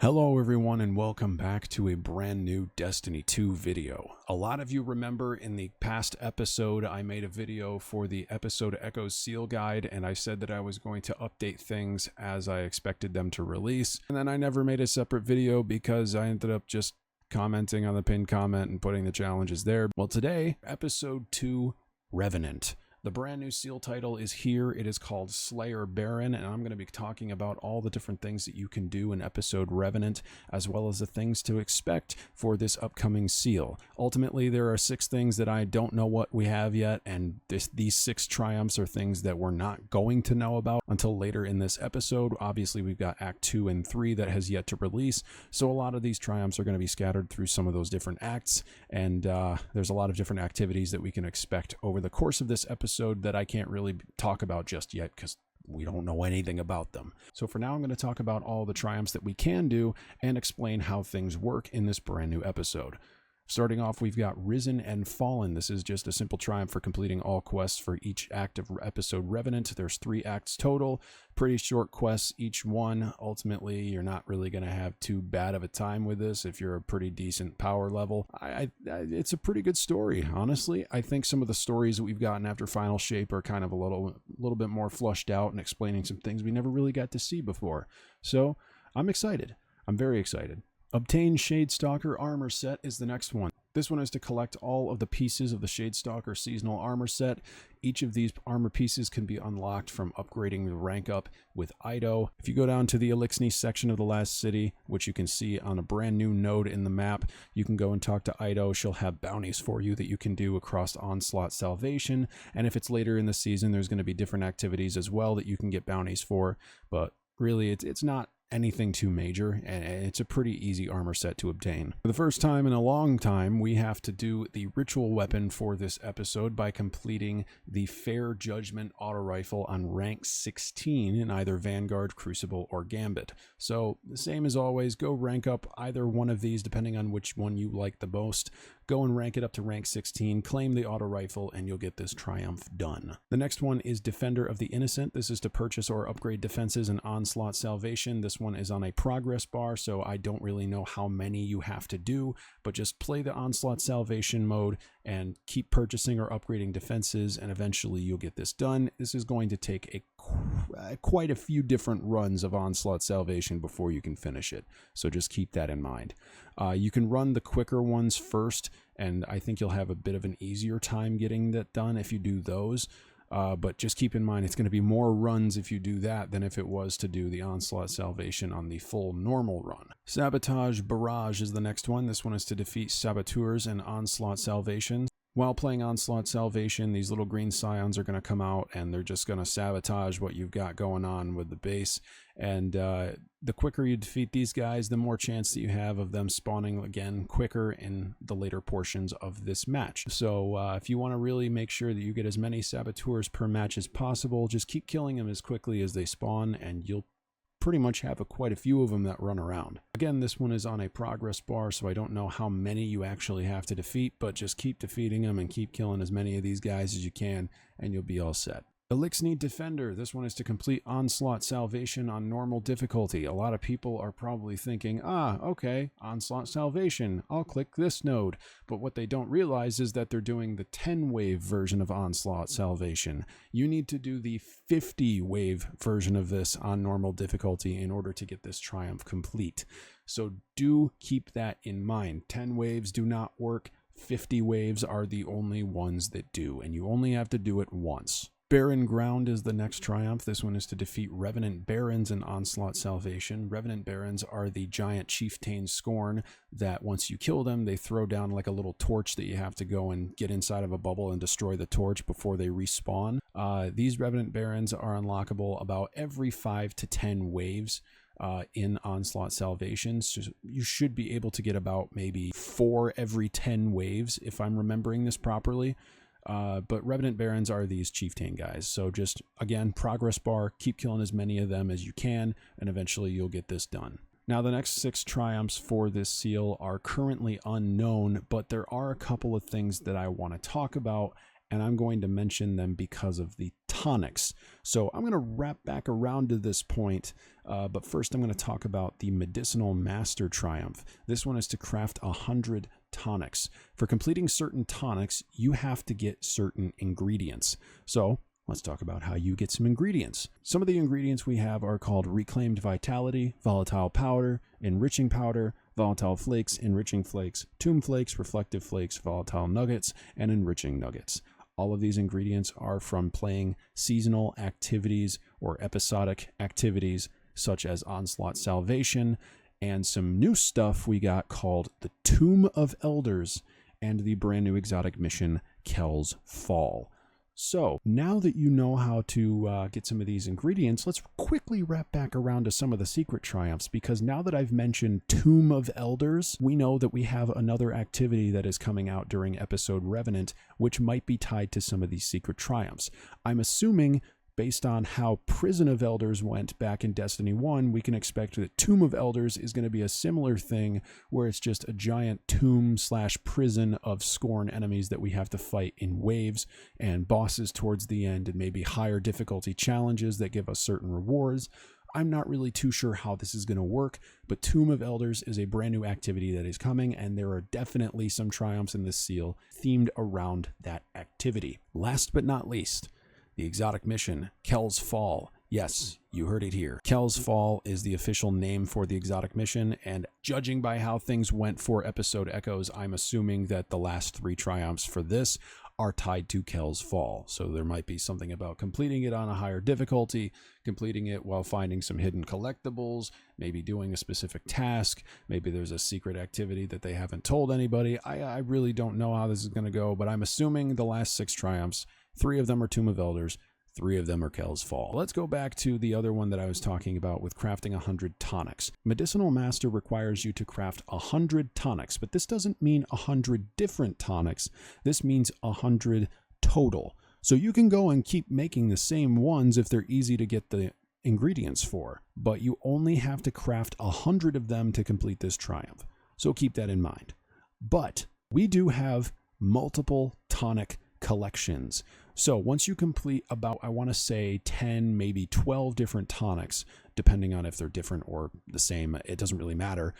Hello everyone and welcome back to a brand new Destiny 2 video. A lot of you remember in the past episode I made a video for the episode Echo's Seal Guide, and I said that I was going to update things as I expected them to release, and then I never made a separate video because I ended up just commenting on the pinned comment and putting the challenges there. Well, today, episode 2, Revenant. The brand new seal title is here. It is called SLAYER Barren, and I'm going to be talking about all the different things that you can do in episode Revenant, as well as the things to expect for this upcoming seal. Ultimately, there are 6 things that I don't know what we have yet, and these 6 triumphs are things that we're not going to know about until later in this episode. Obviously, we've got Act 2 and 3 that has yet to release, so a lot of these triumphs are going to be scattered through some of those different acts, and there's a lot of different activities that we can expect over the course of this episode that I can't really talk about just yet because we don't know anything about them. So for now, I'm going to talk about all the triumphs that we can do and explain how things work in this brand new episode. Starting off, we've got Risen and Fallen. This is just a simple triumph for completing all quests for each act of episode Revenant. There's 3 acts total, pretty short quests each one. Ultimately, you're not really going to have too bad of a time with this if you're a pretty decent power level. It's a pretty good story, honestly. I think some of the stories that we've gotten after Final Shape are kind of a little bit more flushed out and explaining some things we never really got to see before. So I'm excited. I'm very excited. Obtain Shadestalker armor set is the next one. This one is to collect all of the pieces of the Shadestalker seasonal armor set. Each of these armor pieces can be unlocked from upgrading the rank up with Eido. If you go down to the Eliksni section of the last city, which you can see on a brand new node in the map, you can go and talk to Eido. She'll have bounties for you that you can do across Onslaught Salvation. And if it's later in the season, there's going to be different activities as well that you can get bounties for. But really, it's not anything too major, and it's a pretty easy armor set to obtain. For the first time in a long time, we have to do the ritual weapon for this episode by completing the Fair Judgment auto rifle on rank 16 in either Vanguard, Crucible, or Gambit. So the same as always, go rank up either one of these depending on which one you like the most. Go and rank it up to rank 16, claim the auto rifle, and you'll get this triumph done. The next one is Defender of the Innocent. This is to purchase or upgrade defenses in Onslaught Salvation. This one is on a progress bar, so I don't really know how many you have to do, but just play the Onslaught Salvation mode and keep purchasing or upgrading defenses, and eventually you'll get this done. This is going to take quite a few different runs of Onslaught Salvation before you can finish it, so just keep that in mind. You can run the quicker ones first, and I think you'll have a bit of an easier time getting that done if you do those. But just keep in mind, it's going to be more runs if you do that than if it was to do the Onslaught Salvation on the full normal run. Sabotage Barrage is the next one. This one is to defeat saboteurs in Onslaught Salvation. While playing Onslaught Salvation, these little green scions are going to come out and they're just going to sabotage what you've got going on with the base. And the quicker you defeat these guys, the more chance that you have of them spawning again quicker in the later portions of this match. So if you want to really make sure that you get as many saboteurs per match as possible, just keep killing them as quickly as they spawn and you'll pretty much have quite a few of them that run around. Again, this one is on a progress bar, so I don't know how many you actually have to defeat, but just keep defeating them and keep killing as many of these guys as you can, and you'll be all set. Eliksni Defender. This one is to complete Onslaught Salvation on normal difficulty. A lot of people are probably thinking, okay, Onslaught Salvation, I'll click this node. But what they don't realize is that they're doing the 10-wave version of Onslaught Salvation. You need to do the 50-wave version of this on normal difficulty in order to get this triumph complete. So do keep that in mind. 10 waves do not work. 50 waves are the only ones that do, and you only have to do it once. Barren Ground is the next triumph. This one is to defeat Revenant Barrens in Onslaught Salvation. Revenant Barrens are the giant chieftain Scorn that once you kill them, they throw down like a little torch that you have to go and get inside of a bubble and destroy the torch before they respawn. These Revenant Barrens are unlockable about every 5 to 10 waves. In Onslaught Salvation. So you should be able to get about maybe 4 every 10 waves if I'm remembering this properly. But Revenant Barrens are these chieftain guys. So just, again, progress bar, keep killing as many of them as you can, and eventually you'll get this done. Now, the next 6 triumphs for this seal are currently unknown, but there are a couple of things that I want to talk about, and I'm going to mention them because of the tonics. So I'm going to wrap back around to this point, but first I'm going to talk about the Medicinal Master Triumph. This one is to craft 100 tonics. For completing certain tonics, you have to get certain ingredients. So let's talk about how you get some ingredients. Some of the ingredients we have are called Reclaimed Vitality, Volatile Powder, Enriching Powder, Volatile Flakes, Enriching Flakes, Tomb Flakes, Reflective Flakes, Volatile Nuggets, and Enriching Nuggets. All of these ingredients are from playing seasonal activities or episodic activities such as Onslaught Salvation, and some new stuff we got called the Tomb of Elders and the brand new exotic mission Kel's Fall. So now that you know how to get some of these ingredients, let's quickly wrap back around to some of the secret triumphs, because now that I've mentioned Tomb of Elders, we know that we have another activity that is coming out during episode Revenant, which might be tied to some of these secret triumphs. I'm assuming, based on how Prison of Elders went back in Destiny 1, we can expect that Tomb of Elders is going to be a similar thing, where it's just a giant tomb/prison of Scorn enemies that we have to fight in waves, and bosses towards the end, and maybe higher difficulty challenges that give us certain rewards. I'm not really too sure how this is going to work, but Tomb of Elders is a brand new activity that is coming, and there are definitely some triumphs in this seal themed around that activity. Last but not least, the exotic mission, Kel's Fall. Yes, you heard it here. Kel's Fall is the official name for the exotic mission, and judging by how things went for episode Echoes, I'm assuming that the last 3 triumphs for this are tied to Kel's Fall. So there might be something about completing it on a higher difficulty, completing it while finding some hidden collectibles, maybe doing a specific task, maybe there's a secret activity that they haven't told anybody. I really don't know how this is going to go, but I'm assuming the last 6 triumphs, 3 of them are Tomb of Elders, 3 of them are Kel's Fall. Let's go back to the other one that I was talking about with crafting 100 tonics. Medicinal Master requires you to craft 100 tonics, but this doesn't mean 100 different tonics. This means 100 total. So you can go and keep making the same ones if they're easy to get the ingredients for, but you only have to craft 100 of them to complete this triumph. So keep that in mind. But we do have multiple tonic collections. So once you complete about, I want to say 10, maybe 12 different tonics, depending on if they're different or the same, it doesn't really matter.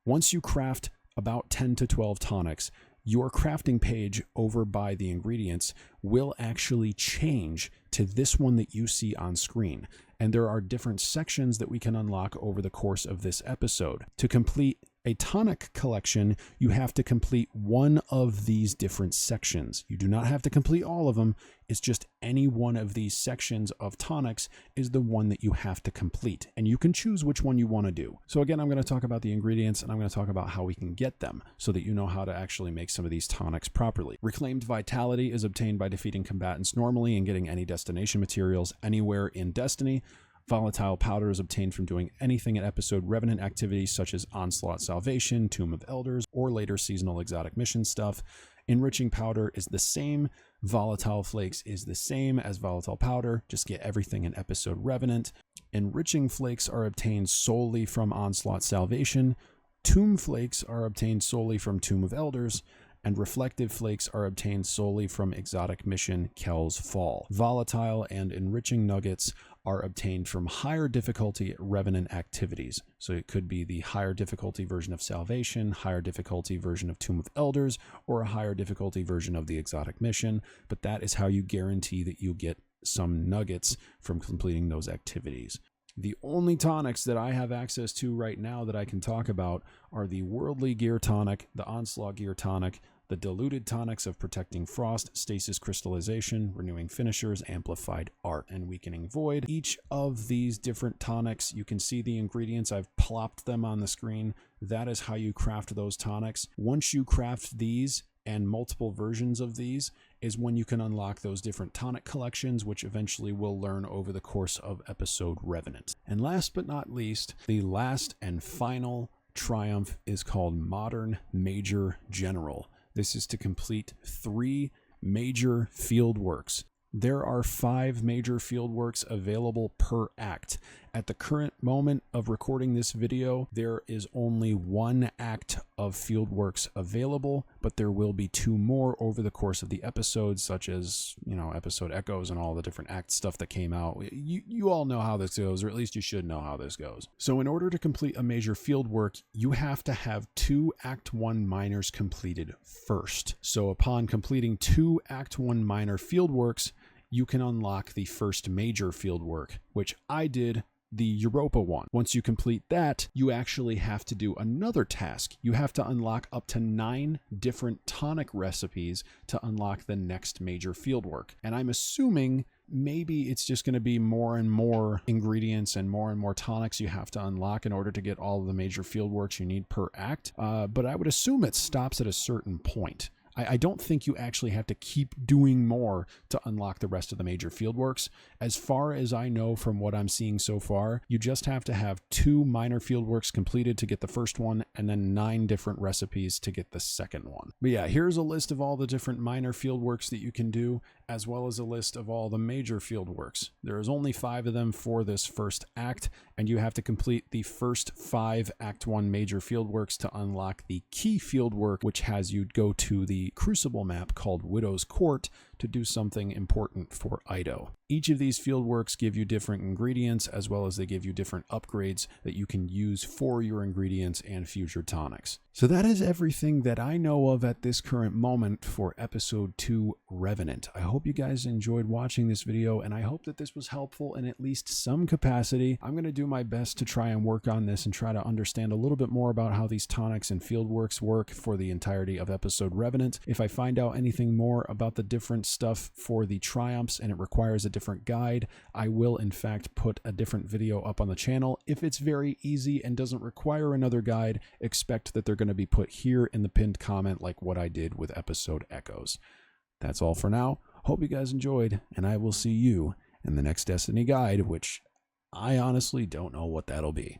Once you craft about 10 to 12 tonics, your crafting page over by the ingredients will actually change to this one that you see on screen. And there are different sections that we can unlock over the course of this episode. To complete a tonic collection, you have to complete one of these different sections. You do not have to complete all of them. It's just any one of these sections of tonics is the one that you have to complete, and you can choose which one you want to do. So again, I'm going to talk about the ingredients, and I'm going to talk about how we can get them so that you know how to actually make some of these tonics properly. Reclaimed Vitality is obtained by defeating combatants normally and getting any destination materials anywhere in Destiny. Volatile Powder is obtained from doing anything in episode Revenant activities such as Onslaught Salvation, Tomb of Elders, or later seasonal exotic mission stuff. Enriching Powder is the same. Volatile Flakes is the same as Volatile Powder. Just get everything in episode Revenant. Enriching Flakes are obtained solely from Onslaught Salvation. Tomb Flakes are obtained solely from Tomb of Elders. And Reflective Flakes are obtained solely from exotic mission Kel's Fall. Volatile and Enriching Nuggets are obtained from higher difficulty Revenant activities. So it could be the higher difficulty version of Salvation, higher difficulty version of Tomb of Elders, or a higher difficulty version of the exotic mission. But that is how you guarantee that you get some nuggets from completing those activities. The only tonics that I have access to right now that I can talk about are the Worldly Gear Tonic, the Onslaught Gear Tonic, the Diluted Tonics of Protecting Frost, Stasis Crystallization, Renewing Finishers, Amplified Art, and Weakening Void. Each of these different tonics, you can see the ingredients. I've plopped them on the screen. That is how you craft those tonics. Once you craft these, and multiple versions of these, is when you can unlock those different tonic collections, which eventually we'll learn over the course of episode Revenant. And last but not least, the last and final triumph is called Modern Major General. This is to complete 3 major fieldworks. There are 5 major fieldworks available per act, At the current moment of recording this video, there is only 1 act of Fieldworks available, but there will be 2 more over the course of the episodes, such as, you know, episode echoes and all the different act stuff that came out. You all know how this goes, or at least you should know how this goes. So in order to complete a major fieldwork, you have to have 2 Act 1 minors completed first. So upon completing 2 Act 1 minor fieldworks, you can unlock the first major fieldwork, which I did, the Europa one. Once you complete that, you actually have to do another task. You have to unlock up to 9 different tonic recipes to unlock the next major fieldwork. And I'm assuming maybe it's just going to be more and more ingredients and more tonics you have to unlock in order to get all of the major fieldworks you need per act. But I would assume it stops at a certain point. I don't think you actually have to keep doing more to unlock the rest of the major fieldworks. As far as I know from what I'm seeing so far, you just have to have 2 minor fieldworks completed to get the first one, and then 9 different recipes to get the second one. But yeah, here's a list of all the different minor fieldworks that you can do, as well as a list of all the major fieldworks. There is only 5 of them for this first act, and you have to complete the first 5 Act 1 major fieldworks to unlock the key fieldwork, which has you go to the Crucible map called Widow's Court to do something important for Eido. Each of these fieldworks give you different ingredients, as well as they give you different upgrades that you can use for your ingredients and future tonics. So that is everything that I know of at this current moment for episode 2 Revenant. I hope you guys enjoyed watching this video, and I hope that this was helpful in at least some capacity. I'm going to do my best to try and work on this and try to understand a little bit more about how these tonics and fieldworks work for the entirety of episode Revenant. If I find out anything more about the different stuff for the triumphs and it requires a different guide, I will in fact put a different video up on the channel. If it's very easy and doesn't require another guide, expect that they're going to be put here in the pinned comment like what I did with episode echoes. That's all for now. Hope you guys enjoyed, and I will see you in the next Destiny guide, which I honestly don't know what that'll be.